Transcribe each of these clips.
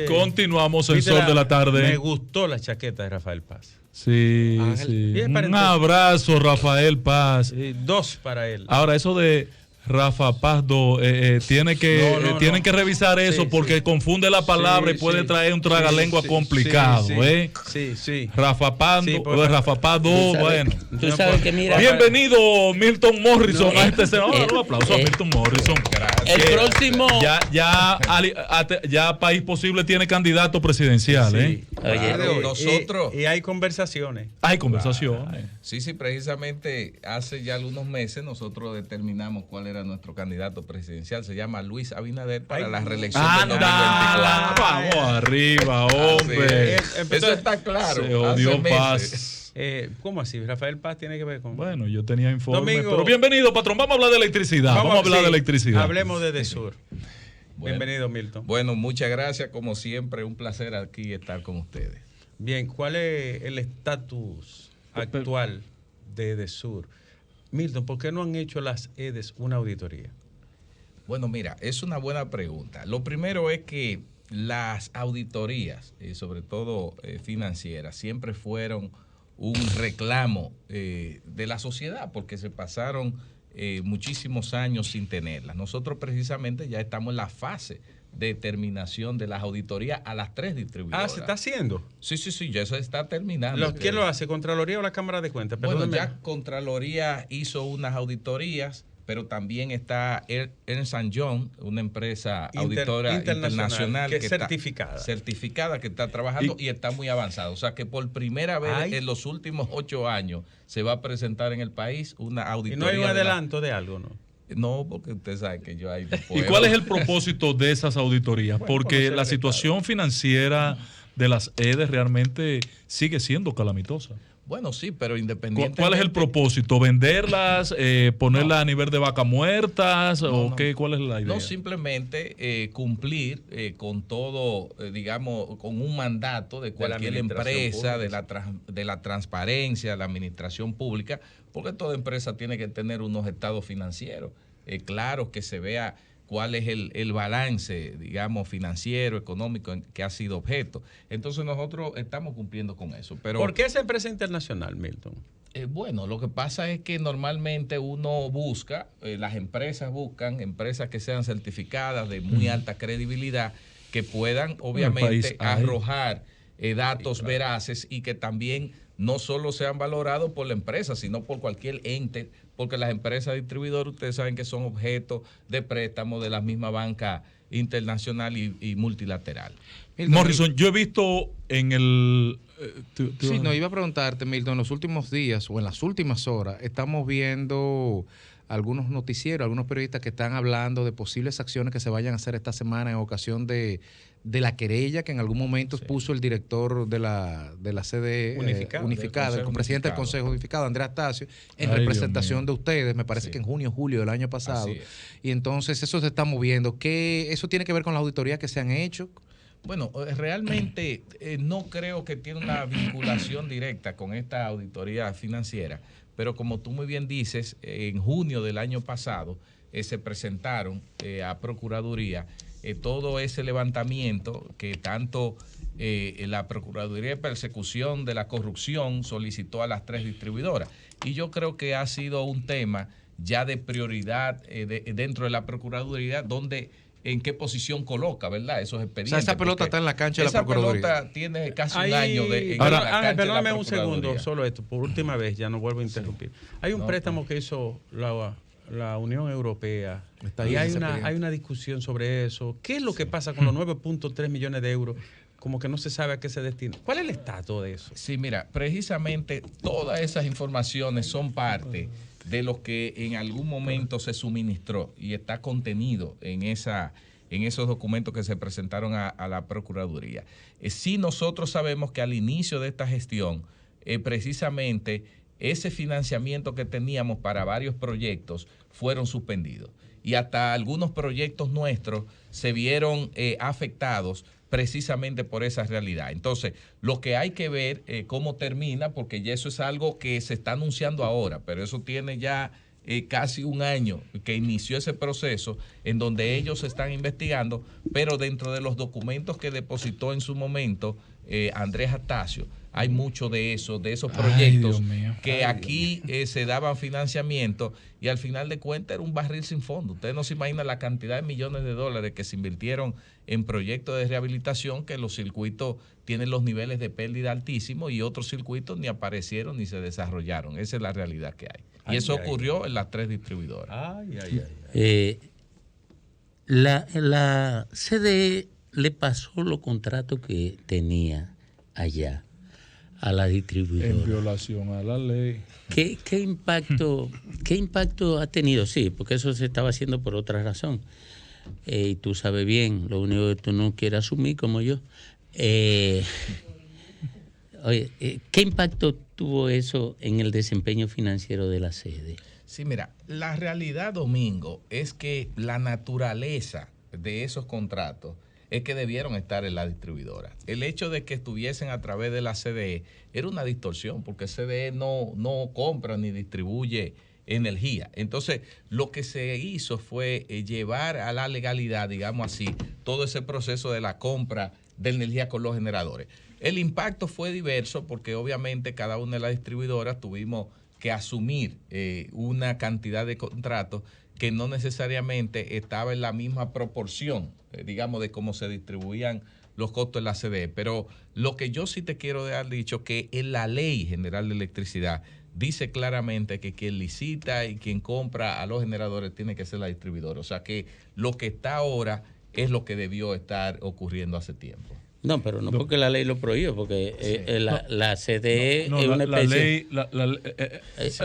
Continuamos en Sol de la Tarde. Me gustó la chaqueta de Rafael Paz. Sí, sí. Un abrazo, Rafael Paz. 2 para él. Ahora, eso de Rafa Paz 2, tienen que revisar eso porque confunde la palabra y puede traer un tragalengua complicado. Sí. Rafa Paz 2, bueno. Tú sabes que mira. Bienvenido, Milton Morrison, a este senador. Un aplauso a Milton Morrison. El próximo. Ya País Posible tiene candidato presidencial. Oye, nosotros. Y hay conversaciones. Sí, precisamente hace ya algunos meses nosotros determinamos cuál era nuestro candidato presidencial. Se llama Luis Abinader para la reelección del 2024. Vamos arriba, hombre. Eso está claro. Se odió Paz. ¿Cómo así? Rafael Paz tiene que ver con... Bueno, yo tenía informe. Domingo, pero bienvenido, patrón. Vamos a hablar de electricidad. Vamos a hablar de electricidad. Hablemos de Edesur. Bienvenido, Milton. Bueno, muchas gracias. Como siempre, un placer aquí estar con ustedes. Bien, ¿cuál es el estatus actual de Edesur? Milton, ¿por qué no han hecho las EDES una auditoría? Bueno, mira, es una buena pregunta. Lo primero es que las auditorías, sobre todo financieras, siempre fueron un reclamo de la sociedad porque se pasaron muchísimos años sin tenerlas. Nosotros precisamente ya estamos en la fase de terminación de las auditorías a las 3 distribuidoras. ¿Se está haciendo? Sí, ya se está terminando. ¿Quién lo hace? ¿Contraloría o la Cámara de Cuentas? Bueno, ya Contraloría hizo unas auditorías, pero también está Ernst & Young, una empresa auditora internacional que es certificada, que está trabajando y está muy avanzada. O sea que por primera vez en los últimos 8 años se va a presentar en el país una auditoría. ¿Y no hay un adelanto de algo, no? No, porque usted sabe que yo ahí no puedo. ¿Y cuál es el propósito de esas auditorías? Porque la situación financiera de las EDES realmente sigue siendo calamitosa. Bueno, sí, pero independientemente... ¿Cuál es el propósito? ¿Venderlas? ¿Ponerlas a nivel de vaca muertas? ¿Cuál es la idea? No, simplemente cumplir con todo, digamos, con un mandato de cualquier empresa, de la transparencia, de la administración pública, porque toda empresa tiene que tener unos estados financieros claros, que se vea cuál es el balance, digamos, financiero, económico que ha sido objeto. Entonces nosotros estamos cumpliendo con eso. Pero, ¿por qué esa empresa internacional, Milton? Bueno, lo que pasa es que normalmente uno busca, las empresas buscan empresas que sean certificadas de muy alta credibilidad, que puedan obviamente arrojar datos veraces y que también no solo sean valorados por la empresa, sino por cualquier ente, porque las empresas distribuidoras, ustedes saben que son objeto de préstamo de la misma banca internacional y multilateral. Morrison, yo he visto en el... iba a preguntarte, Milton, en los últimos días o en las últimas horas estamos viendo algunos noticieros, algunos periodistas que están hablando de posibles acciones que se vayan a hacer esta semana en ocasión de la querella que en algún momento puso el director de la sede unificada, el presidente del Consejo Unificado, Andrés Astacio, en representación de ustedes, me parece que en junio o julio del año pasado. Y entonces eso se está moviendo. ¿Qué eso tiene que ver con las auditorías que se han hecho? Bueno, realmente no creo que tiene una vinculación directa con esta auditoría financiera, pero como tú muy bien dices, en junio del año pasado se presentaron a Procuraduría todo ese levantamiento que tanto la Procuraduría de Persecución de la Corrupción solicitó a las 3 distribuidoras. Y yo creo que ha sido un tema ya de prioridad dentro de la Procuraduría, donde en qué posición coloca, ¿verdad? Esos expedientes. O sea, esa pelota está en la cancha de la Procuraduría. Esa pelota tiene casi un año en la cancha Ángel, perdóname de la un segundo, solo esto, por última vez, ya no vuelvo a interrumpir. Hay un préstamo que hizo la Unión Europea y hay una discusión sobre eso. ¿Qué es lo que pasa con los 9.3 millones de euros? Como que no se sabe a qué se destina. ¿Cuál es el estatus de eso? Sí, mira, precisamente todas esas informaciones son parte de lo que en algún momento se suministró y está contenido en esos documentos que se presentaron a la Procuraduría. Sí, nosotros sabemos que al inicio de esta gestión, precisamente ese financiamiento que teníamos para varios proyectos fueron suspendidos y hasta algunos proyectos nuestros se vieron afectados precisamente por esa realidad. Entonces, lo que hay que ver cómo termina, porque ya eso es algo que se está anunciando ahora, pero eso tiene ya casi un año que inició ese proceso en donde ellos están investigando, pero dentro de los documentos que depositó en su momento Andrés Astacio, hay mucho de eso, de esos proyectos que aquí se daban financiamiento y al final de cuentas era un barril sin fondo. Ustedes no se imaginan la cantidad de millones de dólares que se invirtieron en proyectos de rehabilitación, que los circuitos tienen los niveles de pérdida altísimos y otros circuitos ni aparecieron ni se desarrollaron. Esa es la realidad que hay. Y eso ocurrió en las 3 distribuidoras. La CDE le pasó los contratos que tenía allá a la distribuidora. En violación a la ley. ¿Qué impacto ha tenido? Sí, porque eso se estaba haciendo por otra razón. Y tú sabes bien, lo único que tú no quieres asumir como yo. Oye, ¿qué impacto tuvo eso en el desempeño financiero de la sede? Sí, mira, la realidad, Domingo, es que la naturaleza de esos contratos es que debieron estar en la distribuidora. El hecho de que estuviesen a través de la CDE era una distorsión, porque CDE no compra ni distribuye energía. Entonces, lo que se hizo fue llevar a la legalidad, digamos así, todo ese proceso de la compra de energía con los generadores. El impacto fue diverso porque obviamente cada una de las distribuidoras tuvimos que asumir una cantidad de contratos que no necesariamente estaba en la misma proporción, digamos, de cómo se distribuían los costos de la CDE. Pero lo que yo sí te quiero dejar dicho, que en la Ley General de Electricidad dice claramente que quien licita y quien compra a los generadores tiene que ser la distribuidora. O sea que lo que está ahora es lo que debió estar ocurriendo hace tiempo. No, pero no porque la ley lo prohíbe, porque la CDE es una especie...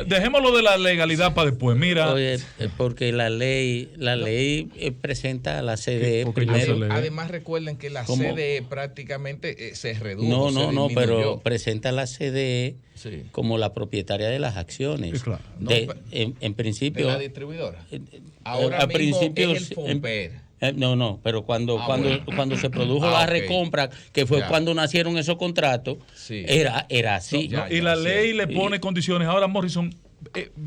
Dejémoslo de la legalidad para después, mira. Oye, porque la ley presenta a la CDE primero. Además, recuerden que la CDE prácticamente se redujo. No, pero presenta a la CDE como la propietaria de las acciones. Sí, claro. En principio... De la distribuidora. Ahora al principio es el FOMPER. Pero cuando se produjo la recompra, que fue cuando nacieron esos contratos, era así. Y la ley le pone condiciones. Ahora, Morrison,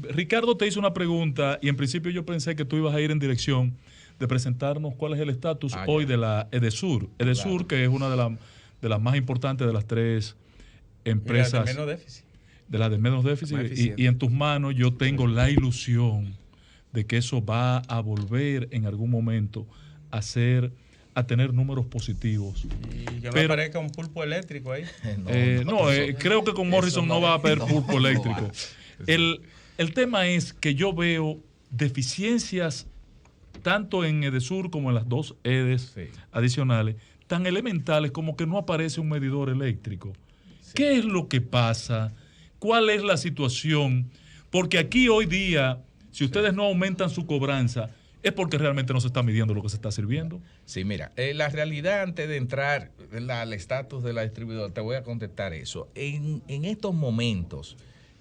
Ricardo te hizo una pregunta y en principio yo pensé que tú ibas a ir en dirección de presentarnos cuál es el estatus hoy de la EDESUR. EDESUR, que es una de las más importantes de las 3 empresas. De las de menos déficit. Y en tus manos yo tengo la ilusión de que eso va a volver en algún momento a tener números positivos. Y que no aparezca un pulpo eléctrico ahí. Creo que con Morrison no va a haber pulpo eléctrico. El tema es que yo veo deficiencias tanto en EDESUR como en las 2 EDES adicionales, tan elementales como que no aparece un medidor eléctrico. ¿Qué es lo que pasa? ¿Cuál es la situación? Porque aquí hoy día, si ustedes no aumentan su cobranza, es porque realmente no se está midiendo lo que se está sirviendo. Sí, mira, la realidad, antes de entrar al estatus de la distribuidora, te voy a contestar eso. En estos momentos,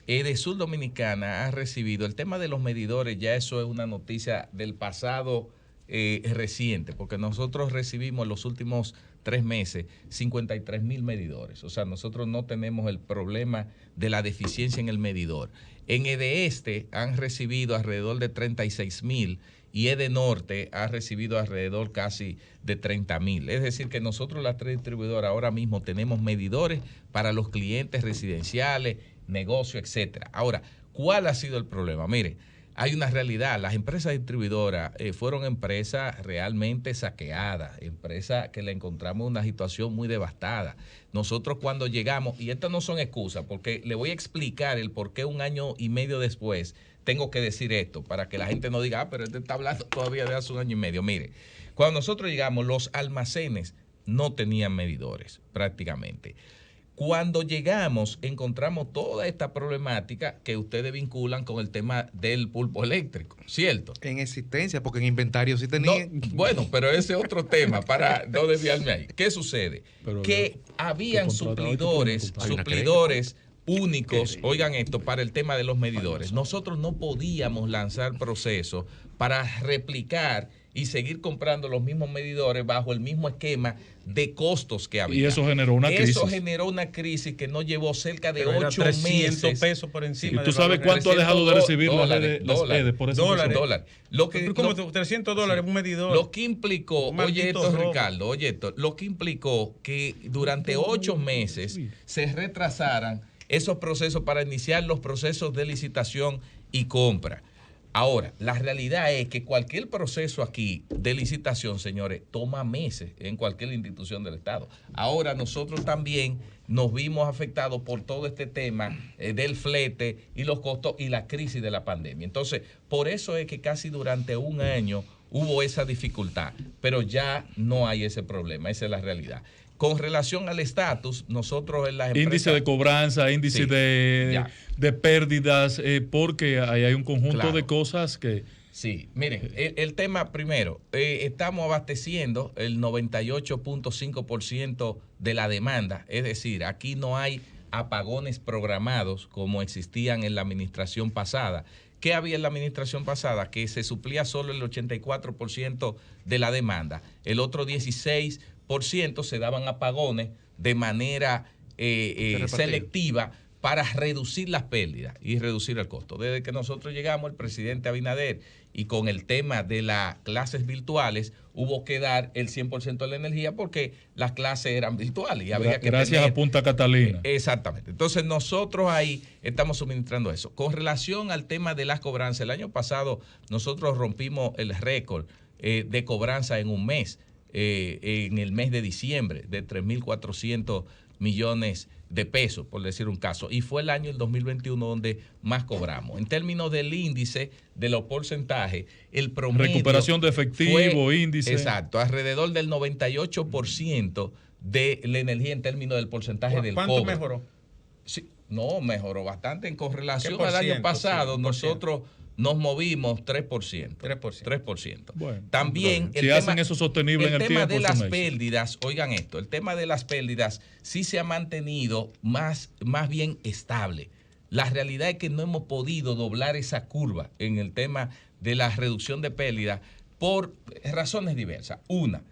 EDESUR Dominicana ha recibido el tema de los medidores, ya eso es una noticia del pasado reciente, porque nosotros recibimos en los últimos 3 meses 53,000 medidores. O sea, nosotros no tenemos el problema de la deficiencia en el medidor. En EDESTE han recibido alrededor de 36,000 y EDENORTE ha recibido alrededor casi de 30,000. Es decir, que nosotros las 3 distribuidoras ahora mismo tenemos medidores para los clientes residenciales, negocios, etcétera. Ahora, ¿cuál ha sido el problema? Mire, hay una realidad. Las empresas distribuidoras fueron empresas realmente saqueadas, empresas que le encontramos una situación muy devastada. Nosotros cuando llegamos, y estas no son excusas, porque le voy a explicar el por qué 1 año y medio después tengo que decir esto, para que la gente no diga, pero este está hablando todavía de hace 1 año y medio. Mire, cuando nosotros llegamos, los almacenes no tenían medidores prácticamente. Cuando llegamos, encontramos toda esta problemática que ustedes vinculan con el tema del pulpo eléctrico, ¿cierto? En existencia, porque en inventario sí tenían. No, bueno, pero ese es otro tema para no desviarme ahí. ¿Qué sucede? Que habían suplidores únicos, oigan esto, para el tema de los medidores. Nosotros no podíamos lanzar procesos para replicar y seguir comprando los mismos medidores bajo el mismo esquema de costos que había. Y eso generó una crisis. Eso generó una crisis que nos llevó cerca de 8 meses. $300 por encima. ¿Y tú sabes cuánto ha dejado de recibir las EDES por eso? $300. ¿Cómo $300 un medidor? Lo que implicó, oye esto, Ricardo, lo que implicó que durante 8 meses se retrasaran esos procesos para iniciar los procesos de licitación y compra. Ahora, la realidad es que cualquier proceso aquí de licitación, señores, toma meses en cualquier institución del Estado. Ahora nosotros también nos vimos afectados por todo este tema del flete y los costos y la crisis de la pandemia. Entonces, por eso es que casi durante un año hubo esa dificultad, pero ya no hay ese problema, esa es la realidad. Con relación al estatus, nosotros en las empresas... Índice de cobranza, índice de pérdidas, porque ahí hay un conjunto de cosas que... Sí, miren, el tema primero, estamos abasteciendo el 98.5% de la demanda, es decir, aquí no hay apagones programados como existían en la administración pasada. ¿Qué había en la administración pasada? Que se suplía solo el 84% de la demanda, el otro 16% se daban apagones de manera selectiva para reducir las pérdidas y reducir el costo. Desde que nosotros llegamos, el presidente Abinader, y con el tema de las clases virtuales, hubo que dar el 100% de la energía porque las clases eran virtuales. Y había que gracias a Punta Catalina. Exactamente. Entonces nosotros ahí estamos suministrando eso. Con relación al tema de las cobranzas, el año pasado nosotros rompimos el récord de cobranza en un mes. En el mes de diciembre, de 3.400 millones de pesos, por decir un caso. Y fue el año del 2021 donde más cobramos. En términos del índice, de los porcentajes, el promedio... Recuperación de efectivo, índice. Exacto, alrededor del 98% de la energía en términos del porcentaje del cobro. ¿Cuánto mejoró? Sí, no, mejoró bastante. En correlación al año pasado, nosotros... nos movimos 3%. 3%. Bueno, también si hacen eso sostenible en el tiempo, de las pérdidas, oigan esto, el tema de las pérdidas sí se ha mantenido más bien estable. La realidad es que no hemos podido doblar esa curva en el tema de la reducción de pérdidas por razones diversas. Una,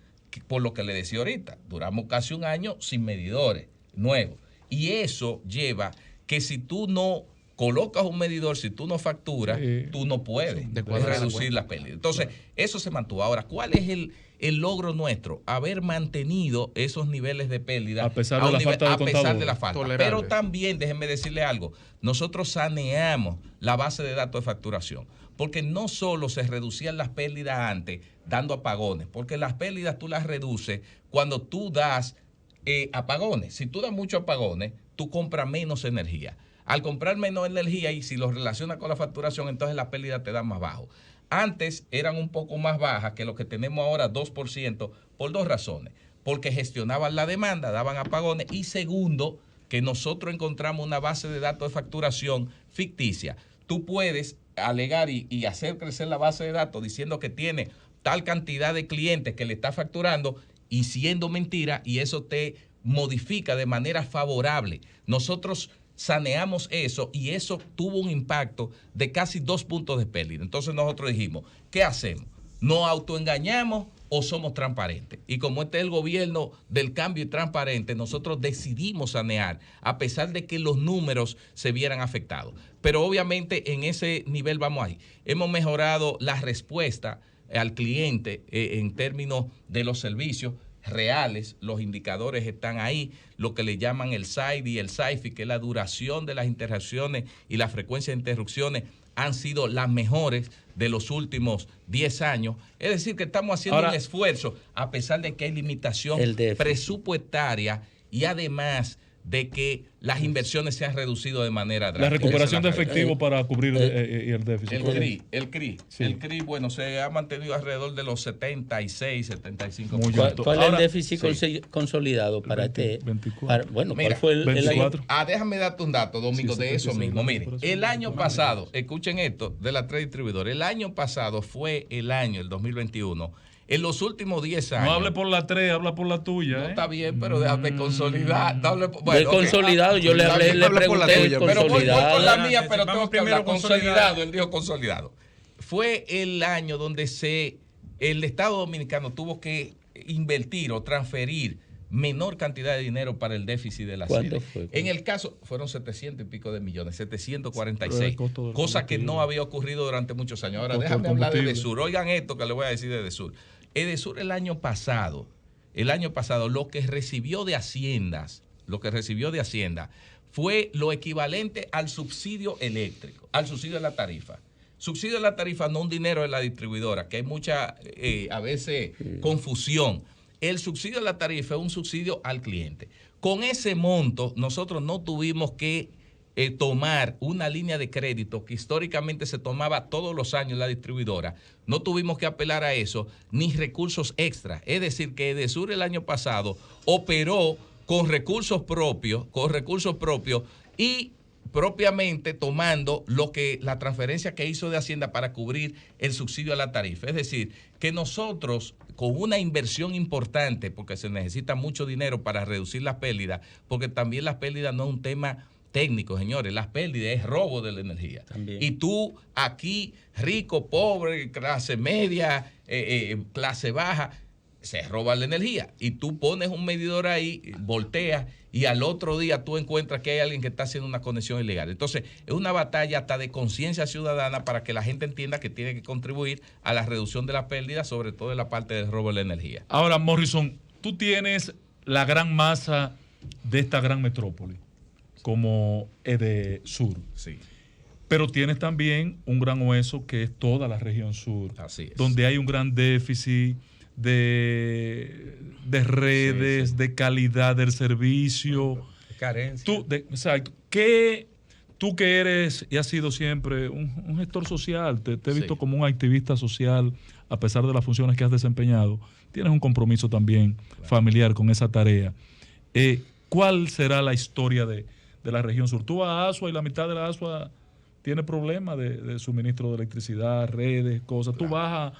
por lo que le decía ahorita, duramos casi un año sin medidores nuevos. Y eso lleva que si tú no colocas un medidor, si tú no facturas, tú no puedes reducir las pérdidas. Entonces, eso se mantuvo. Ahora, ¿cuál es el logro nuestro? Haber mantenido esos niveles de pérdida a pesar de la falta. Pero también, déjenme decirle algo, nosotros saneamos la base de datos de facturación, porque no solo se reducían las pérdidas antes dando apagones, porque las pérdidas tú las reduces cuando tú das apagones. Si tú das muchos apagones, tú compras menos energía. Al comprar menos energía y si lo relacionas con la facturación, entonces las pérdidas te dan más bajo. Antes eran un poco más bajas que lo que tenemos ahora, 2%, por dos razones. Porque gestionaban la demanda, daban apagones. Y segundo, que nosotros encontramos una base de datos de facturación ficticia. Tú puedes alegar y hacer crecer la base de datos diciendo que tiene tal cantidad de clientes que le está facturando y siendo mentira, y eso te modifica de manera favorable. Nosotros saneamos eso y eso tuvo un impacto de casi 2 puntos de pérdida. Entonces nosotros dijimos, ¿qué hacemos? ¿Nos autoengañamos o somos transparentes? Y como este es el gobierno del cambio y transparente, nosotros decidimos sanear, a pesar de que los números se vieran afectados. Pero obviamente en ese nivel vamos ahí. Hemos mejorado la respuesta al cliente en términos de los servicios reales, los indicadores están ahí, lo que le llaman el SAIDI y el SAIFI, que es la duración de las interacciones y la frecuencia de interrupciones, han sido las mejores de los últimos 10 años. Es decir, que estamos haciendo un esfuerzo, a pesar de que hay limitación presupuestaria y además de que las inversiones se han reducido de manera drástica. La recuperación de efectivo para cubrir el déficit. El CRI, bueno, se ha mantenido alrededor de los 76, 75%. ¿Cuál es el déficit consolidado para este? 24. Bueno, mira, ¿cuál fue el 24? Déjame darte un dato, Domingo, de eso mismo. Mire, el año pasado, escuchen esto, de las 3 distribuidoras, el año pasado fue el año, el 2021, en los últimos 10 años. No hable por la 3, habla por la tuya. No, está bien, pero déjame consolidar. Bueno, consolidado, yo le pregunté el pero voy con la mía, pero vamos tengo que hablar consolidado. Él dijo consolidado. Fue el año donde se el Estado Dominicano tuvo que invertir o transferir menor cantidad de dinero para el déficit de la sede. Fue? En el caso, fueron 700 y pico de millones, 746, cosa que no había ocurrido durante muchos años. Ahora, déjame hablar de EDESUR. Oigan esto que le voy a decir de EDESUR. EDESUR el año pasado, lo que recibió de Hacienda fue lo equivalente al subsidio eléctrico, al subsidio de la tarifa. Subsidio de la tarifa, no un dinero de la distribuidora, que hay mucha, a veces, confusión. El subsidio de la tarifa es un subsidio al cliente. Con ese monto, nosotros no tuvimos que tomar una línea de crédito que históricamente se tomaba todos los años en la distribuidora. No tuvimos que apelar a eso, ni recursos extras. Es decir, que EDESUR el año pasado operó con recursos propios y propiamente tomando la transferencia que hizo de Hacienda para cubrir el subsidio a la tarifa. Es decir, que nosotros, con una inversión importante, porque se necesita mucho dinero para reducir las pérdidas, porque también las pérdidas no es un tema técnico, señores, las pérdidas es robo de la energía. También. Y tú aquí, rico, pobre, clase media, clase baja, se roba la energía y tú pones un medidor ahí, volteas y al otro día tú encuentras que hay alguien que está haciendo una conexión ilegal. Entonces, es una batalla hasta de conciencia ciudadana para que la gente entienda que tiene que contribuir a la reducción de las pérdidas, sobre todo en la parte del robo de la energía. Ahora, Morrison, tú tienes la gran masa de esta gran metrópoli, como EDESUR. Sí. Pero tienes también un gran hueso que es toda la región sur, así es, donde hay un gran déficit de redes, de calidad del servicio. Carencia. Exacto. Tú que eres y has sido siempre un gestor social, te he visto como un activista social, a pesar de las funciones que has desempeñado, tienes un compromiso también familiar con esa tarea. ¿Cuál será la historia de la región sur? Tú vas a Asua y la mitad de la Asua tiene problemas de suministro de electricidad, redes, cosas. Tú vas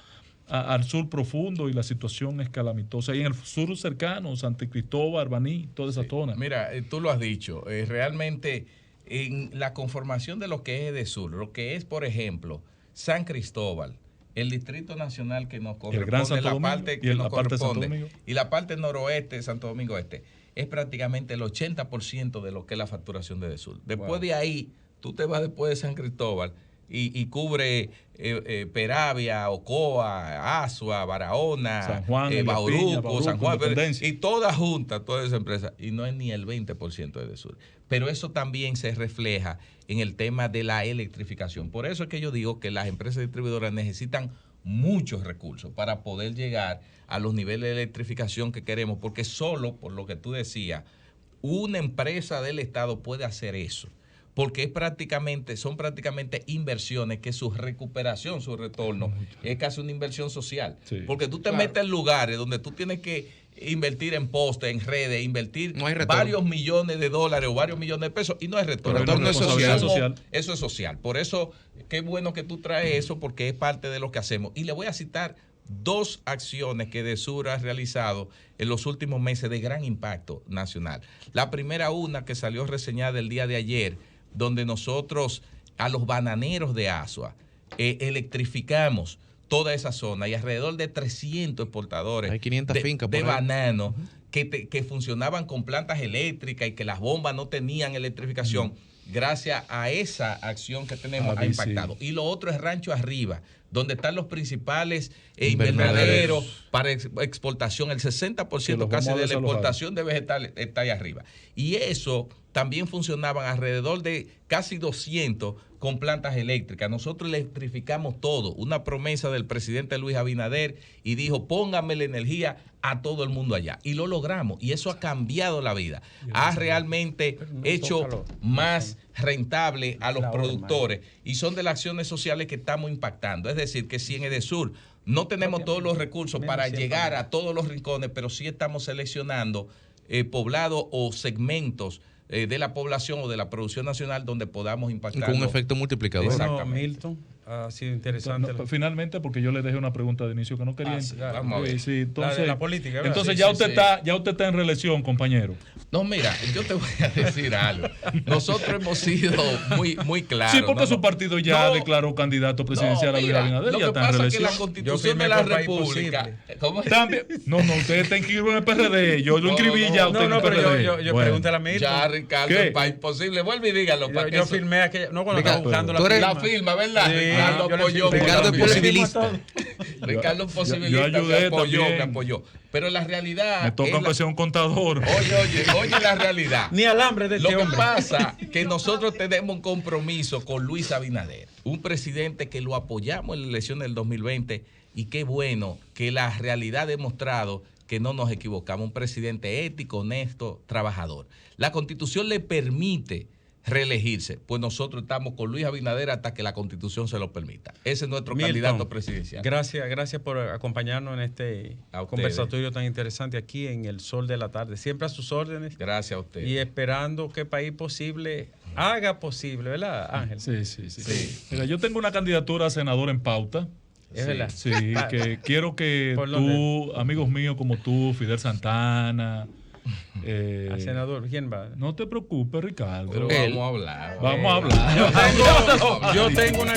al sur profundo y la situación es calamitosa. Y en el sur cercano, Santa Cristóbal, Baní, toda esa zona. Mira, tú lo has dicho, realmente en la conformación de lo que es EDESUR, lo que es, por ejemplo, San Cristóbal, el Distrito Nacional que nos corresponde, la parte que nos corresponde, y la parte noroeste de Santo Domingo Este, es prácticamente el 80% de lo que es la facturación de EDESUR. Después de ahí, tú te vas después de San Cristóbal y cubre Peravia, Ocoa, Asua, Barahona, San Juan, Bauruco, San Juan, y toda junta, toda esa empresa, y no es ni el 20% de EDESUR. Pero eso también se refleja en el tema de la electrificación. Por eso es que yo digo que las empresas distribuidoras necesitan muchos recursos para poder llegar a los niveles de electrificación que queremos, porque solo, por lo que tú decías, una empresa del Estado puede hacer eso. Porque son prácticamente inversiones que su recuperación, su retorno, es casi una inversión social. Sí. Porque tú te metes en lugares donde tú tienes que invertir en postes, en redes, invertir varios millones de dólares o varios millones de pesos y no hay retorno. El retorno es social. Eso es social. Por eso, qué bueno que tú traes eso, porque es parte de lo que hacemos. Y le voy a citar 2 acciones que EDESUR ha realizado en los últimos meses de gran impacto nacional. La primera, una que salió reseñada el día de ayer, donde nosotros a los bananeros de Asua electrificamos toda esa zona y alrededor de 300 exportadores hay 500 fincas de banano que funcionaban con plantas eléctricas y que las bombas no tenían electrificación. Gracias a esa acción que tenemos ha impactado. Sí. Y lo otro es Rancho Arriba, donde están los principales invernaderos para exportación. El 60% casi de la exportación de vegetales está ahí arriba. Y eso también funcionaban alrededor de casi 200 con plantas eléctricas. Nosotros electrificamos todo. Una promesa del presidente Luis Abinader y dijo, póngame la energía a todo el mundo allá. Y lo logramos. Y eso ha cambiado la vida. Ha realmente hecho más rentable a los productores. Y son de las acciones sociales que estamos impactando. Es decir, que si en EDESUR no tenemos todos los recursos para llegar a todos los rincones, pero sí estamos seleccionando poblados o segmentos de la población o de la producción nacional donde podamos impactar. Con un efecto multiplicador. Bueno, Milton, ha sido interesante. Finalmente, porque yo le dejé una pregunta de inicio que no quería. Vamos a ver. Sí, entonces, la política. Entonces ya usted está en reelección, compañero. No, mira, yo te voy a decir algo. Nosotros hemos sido muy claros. Sí, porque su partido ya declaró candidato presidencial a Luis Abinader. Lo que pasa es que la Constitución de la República... También, no, usted está inscrito en el PRD. Yo lo inscribí ya usted en el PRD. Yo pregúntale a mí. Ya, Ricardo, el país posible. Vuelve y dígalo. Yo firmé aquella... No, cuando estaba buscando la firma, ¿verdad? Ricardo apoyó. Ricardo es posibilista. Ricardo es posibilista. Yo ayudé me apoyó. Pero la realidad... Me toca que sea un contador. Oye la realidad. Ni alambre de este hombre. Lo que pasa es que nosotros tenemos un compromiso con Luis Abinader, un presidente que lo apoyamos en la elección del 2020 y qué bueno que la realidad ha demostrado que no nos equivocamos. Un presidente ético, honesto, trabajador. La Constitución le permite reelegirse, pues nosotros estamos con Luis Abinader hasta que la Constitución se lo permita. Ese es nuestro candidato presidencial. Gracias por acompañarnos en este conversatorio tan interesante aquí en El Sol de la Tarde. Siempre a sus órdenes. Gracias a ustedes. Y esperando que País Posible haga posible, ¿verdad, Ángel? Sí. Mira, yo tengo una candidatura a senador en pauta. Es verdad. Sí, que quiero que tú, amigos míos como tú, Fidel Santana... senador, ¿quién va? No te preocupes, Ricardo. Pero vamos a hablar. Vamos a hablar. Yo tengo una...